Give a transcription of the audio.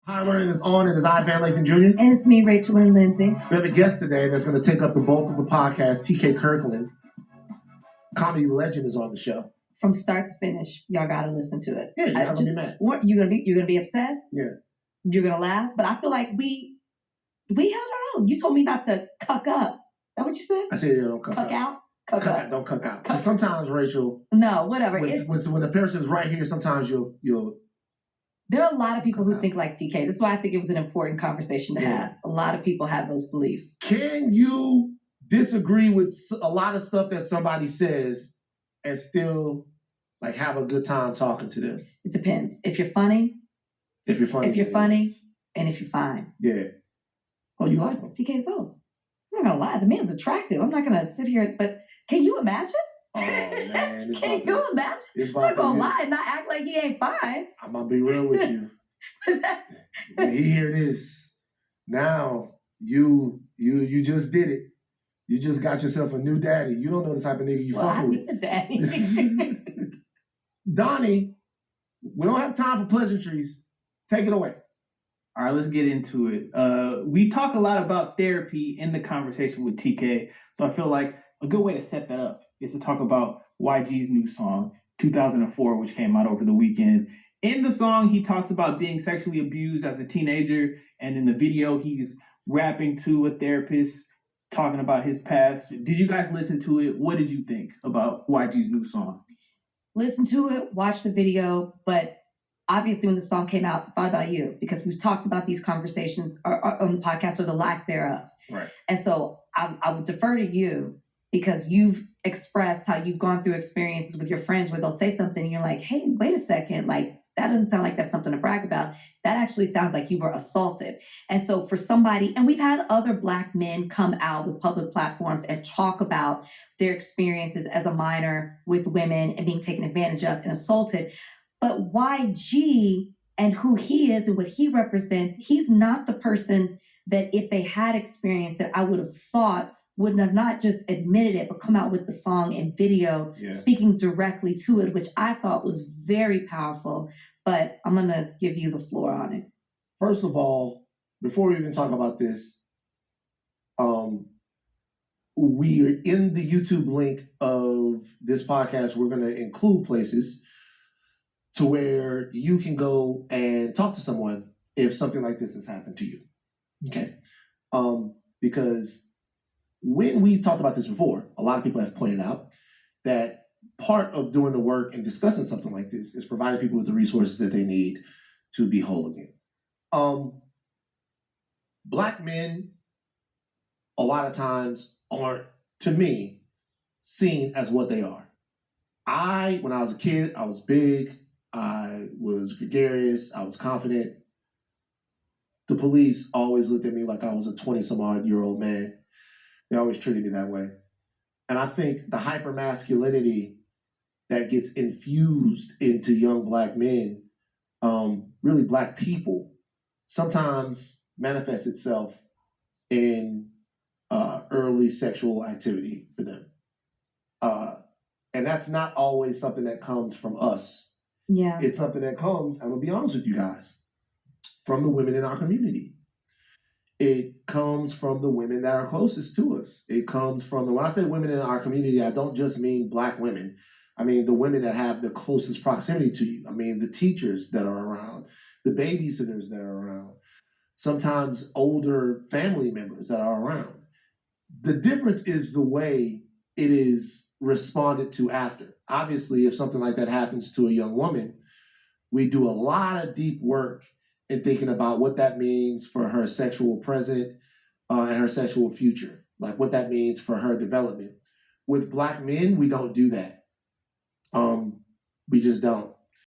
Higher Learning is on. It is I, Van Lathan Jr. And it's me, Rachel and Lindsay. We have a guest today that's going to take up the bulk of the podcast, TK Kirkland. Comedy legend is on the show. From start to finish, y'all gotta listen to it. Yeah, you're not gonna be mad. You're gonna be upset? Yeah. You're gonna laugh? But I feel like we held our own. You told me not to cuck up. Is that what you said? I said, yeah, don't cuck out. Cuck out. Don't cuck out. Sometimes, Rachel. No, whatever. When the person's right here, sometimes you'll. There are a lot of people who think like TK. This is why I think it was an important conversation to have. A lot of people have those beliefs. Can you disagree with a lot of stuff that somebody says and still like have a good time talking to them? It depends. If you're funny. And if you're fine. Yeah. Oh, you like him? TK's both. I'm not gonna lie. The man's attractive. I'm not gonna sit here, but can you imagine? Oh man. Can you imagine? I'm not gonna lie and not act like he ain't fine. I'm gonna be real with you. When he hear this, now you just did it. You just got yourself a new daddy. You don't know the type of nigga you fucking with. I need a daddy. Donnie, we don't have time for pleasantries. Take it away. All right, let's get into it. We talk a lot about therapy in the conversation with TK, so I feel like a good way to set that up is to talk about YG's new song, 2004, which came out over the weekend. In the song, he talks about being sexually abused as a teenager, and in the video, he's rapping to a therapist, talking about his past. Did you guys listen to it? What did you think about YG's new song? Listen to it, watch the video, but obviously when the song came out, I thought about you because we've talked about these conversations on the podcast or the lack thereof. Right. And so I would defer to you because you've expressed how you've gone through experiences with your friends where they'll say something and you're like, hey, wait a second, like that doesn't sound like that's something to brag about. That actually sounds like you were assaulted. And so for somebody, and we've had other Black men come out with public platforms and talk about their experiences as a minor with women and being taken advantage of and assaulted. But YG and who he is and what he represents, he's not the person that if they had experienced it, I would have thought would have not just admitted it, but come out with the song and video speaking directly to it, which I thought was very powerful. But I'm going to give you the floor on it. First of all, before we even talk about this, we are in the YouTube link of this podcast. We're going to include places to where you can go and talk to someone if something like this has happened to you. Okay. Because when we talked about this before, a lot of people have pointed out that part of doing the work and discussing something like this is providing people with the resources that they need to be whole again. Black men, a lot of times, aren't, to me, seen as what they are. When I was a kid, I was big, I was gregarious, I was confident. The police always looked at me like I was a 20-some-odd-year-old man. They always treated me that way. And I think the hypermasculinity that gets infused into young Black men, really Black people, sometimes manifests itself in early sexual activity for them. And that's not always something that comes from us. Yeah. It's something that comes, I'm going to be honest with you guys, from the women in our community. It comes from the women that are closest to us. It comes from, and when I say women in our community, I don't just mean Black women. I mean the women that have the closest proximity to you. I mean the teachers that are around, the babysitters that are around, sometimes older family members that are around. The difference is the way it is responded to after. Obviously, if something like that happens to a young woman, we do a lot of deep work in thinking about what that means for her sexual present and her sexual future, like what that means for her development. With Black men, we don't do that. We just don't.